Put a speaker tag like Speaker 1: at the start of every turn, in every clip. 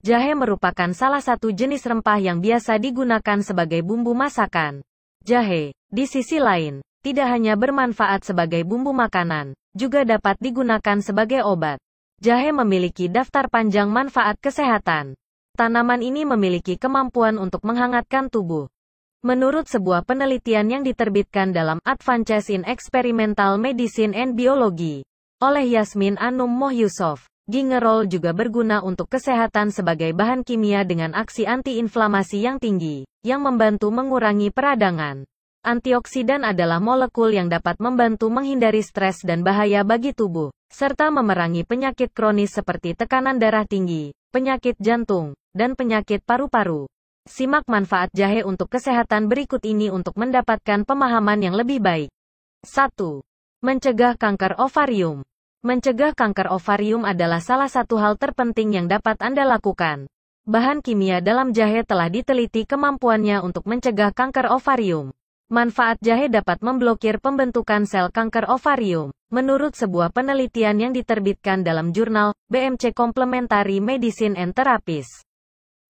Speaker 1: Jahe merupakan salah satu jenis rempah yang biasa digunakan sebagai bumbu masakan. Jahe, di sisi lain, tidak hanya bermanfaat sebagai bumbu makanan, juga dapat digunakan sebagai obat. Jahe memiliki daftar panjang manfaat kesehatan. Tanaman ini memiliki kemampuan untuk menghangatkan tubuh. Menurut sebuah penelitian yang diterbitkan dalam Advances in Experimental Medicine and Biology oleh Yasmin Anum Mohyusov, gingerol juga berguna untuk kesehatan sebagai bahan kimia dengan aksi antiinflamasi yang tinggi, yang membantu mengurangi peradangan. Antioksidan adalah molekul yang dapat membantu menghindari stres dan bahaya bagi tubuh, serta memerangi penyakit kronis seperti tekanan darah tinggi, penyakit jantung, dan penyakit paru-paru. Simak manfaat jahe untuk kesehatan berikut ini untuk mendapatkan pemahaman yang lebih baik. 1. Mencegah kanker ovarium. Mencegah kanker ovarium adalah salah satu hal terpenting yang dapat Anda lakukan. Bahan kimia dalam jahe telah diteliti kemampuannya untuk mencegah kanker ovarium. Manfaat jahe dapat memblokir pembentukan sel kanker ovarium, menurut sebuah penelitian yang diterbitkan dalam jurnal BMC Complementary Medicine and Therapies.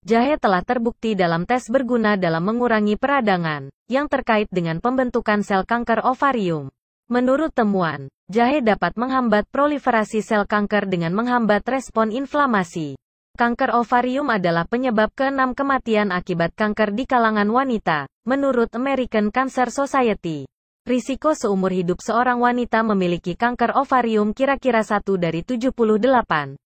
Speaker 1: Jahe telah terbukti dalam tes berguna dalam mengurangi peradangan yang terkait dengan pembentukan sel kanker ovarium. Menurut temuan, jahe dapat menghambat proliferasi sel kanker dengan menghambat respon inflamasi. Kanker ovarium adalah penyebab ke-6 kematian akibat kanker di kalangan wanita, menurut American Cancer Society. Risiko seumur hidup seorang wanita memiliki kanker ovarium kira-kira 1 dari 78.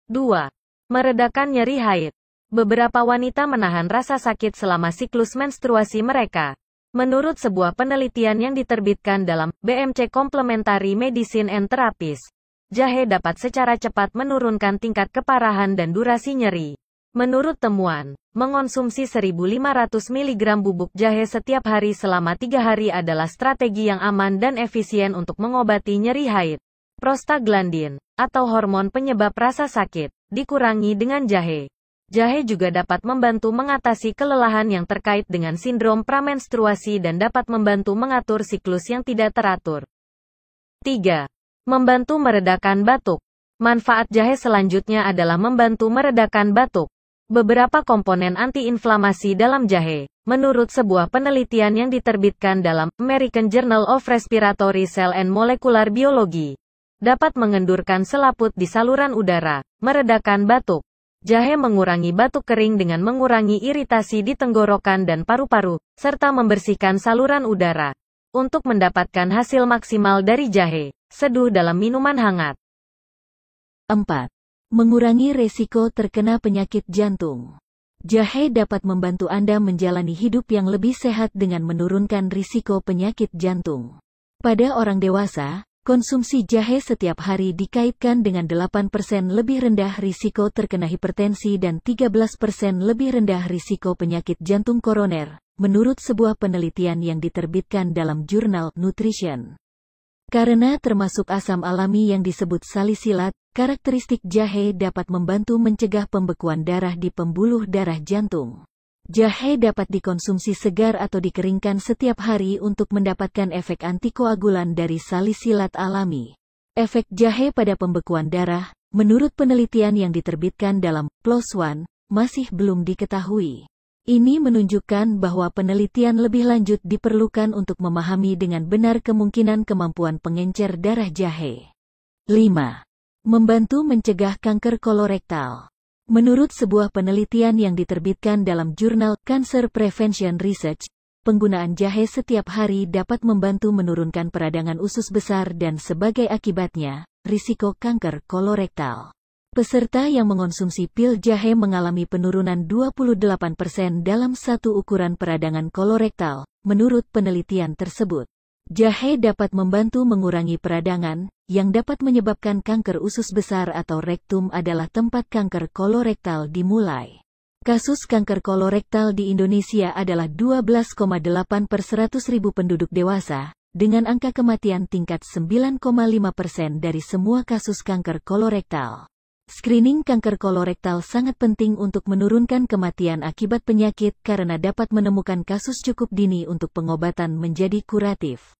Speaker 1: 2. Meredakan nyeri haid. Beberapa wanita menahan rasa sakit selama siklus menstruasi mereka. Menurut sebuah penelitian yang diterbitkan dalam BMC Complementary Medicine and Therapies, jahe dapat secara cepat menurunkan tingkat keparahan dan durasi nyeri. Menurut temuan, mengonsumsi 1.500 mg bubuk jahe setiap hari selama 3 hari adalah strategi yang aman dan efisien untuk mengobati nyeri haid. Prostaglandin, atau hormon penyebab rasa sakit, dikurangi dengan jahe. Jahe juga dapat membantu mengatasi kelelahan yang terkait dengan sindrom pramenstruasi dan dapat membantu mengatur siklus yang tidak teratur. 3. Membantu meredakan batuk. Manfaat jahe selanjutnya adalah membantu meredakan batuk. Beberapa komponen antiinflamasi dalam jahe, menurut sebuah penelitian yang diterbitkan dalam American Journal of Respiratory Cell and Molecular Biology, dapat mengendurkan selaput di saluran udara, meredakan batuk. Jahe mengurangi batuk kering dengan mengurangi iritasi di tenggorokan dan paru-paru, serta membersihkan saluran udara. Untuk mendapatkan hasil maksimal dari jahe, seduh dalam minuman hangat.
Speaker 2: 4. Mengurangi resiko terkena penyakit jantung. Jahe dapat membantu Anda menjalani hidup yang lebih sehat dengan menurunkan risiko penyakit jantung. Pada orang dewasa, konsumsi jahe setiap hari dikaitkan dengan 8% lebih rendah risiko terkena hipertensi dan 13% lebih rendah risiko penyakit jantung koroner, menurut sebuah penelitian yang diterbitkan dalam jurnal Nutrition. Karena termasuk asam alami yang disebut salisilat, karakteristik jahe dapat membantu mencegah pembekuan darah di pembuluh darah jantung. Jahe dapat dikonsumsi segar atau dikeringkan setiap hari untuk mendapatkan efek antikoagulan dari salisilat alami. Efek jahe pada pembekuan darah, menurut penelitian yang diterbitkan dalam PLOS ONE, masih belum diketahui. Ini menunjukkan bahwa penelitian lebih lanjut diperlukan untuk memahami dengan benar kemungkinan kemampuan pengencer darah jahe. 5. Membantu mencegah kanker kolorektal. Menurut sebuah penelitian yang diterbitkan dalam jurnal Cancer Prevention Research, penggunaan jahe setiap hari dapat membantu menurunkan peradangan usus besar dan sebagai akibatnya, risiko kanker kolorektal. Peserta yang mengonsumsi pil jahe mengalami penurunan 28% dalam satu ukuran peradangan kolorektal, menurut penelitian tersebut. Jahe dapat membantu mengurangi peradangan, yang dapat menyebabkan kanker usus besar atau rektum adalah tempat kanker kolorektal dimulai. Kasus kanker kolorektal di Indonesia adalah 12,8 per 100.000 penduduk dewasa, dengan angka kematian tingkat 9,5% dari semua kasus kanker kolorektal. Screening kanker kolorektal sangat penting untuk menurunkan kematian akibat penyakit karena dapat menemukan kasus cukup dini untuk pengobatan menjadi kuratif.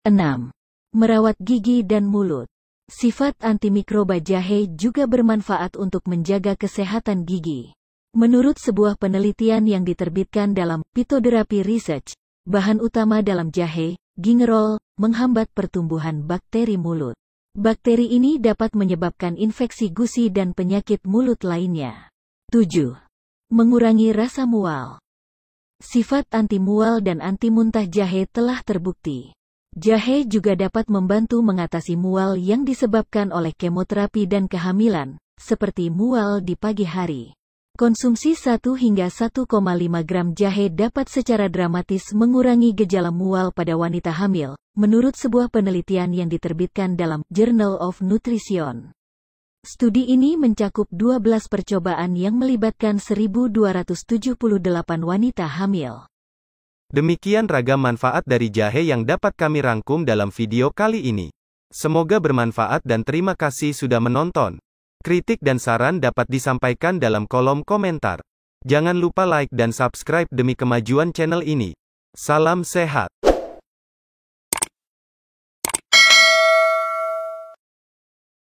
Speaker 2: 6. Merawat gigi dan mulut. Sifat antimikroba jahe juga bermanfaat untuk menjaga kesehatan gigi. Menurut sebuah penelitian yang diterbitkan dalam Phytotherapy Research, bahan utama dalam jahe, gingerol, menghambat pertumbuhan bakteri mulut. Bakteri ini dapat menyebabkan infeksi gusi dan penyakit mulut lainnya. 7. Mengurangi rasa mual. Sifat anti-mual dan anti-muntah jahe telah terbukti. Jahe juga dapat membantu mengatasi mual yang disebabkan oleh kemoterapi dan kehamilan, seperti mual di pagi hari. Konsumsi 1 hingga 1,5 gram jahe dapat secara dramatis mengurangi gejala mual pada wanita hamil, menurut sebuah penelitian yang diterbitkan dalam Journal of Nutrition. Studi ini mencakup 12 percobaan yang melibatkan 1.278 wanita hamil.
Speaker 3: Demikian ragam manfaat dari jahe yang dapat kami rangkum dalam video kali ini. Semoga bermanfaat dan terima kasih sudah menonton. Kritik dan saran dapat disampaikan dalam kolom komentar. Jangan lupa like dan subscribe demi kemajuan channel ini. Salam sehat.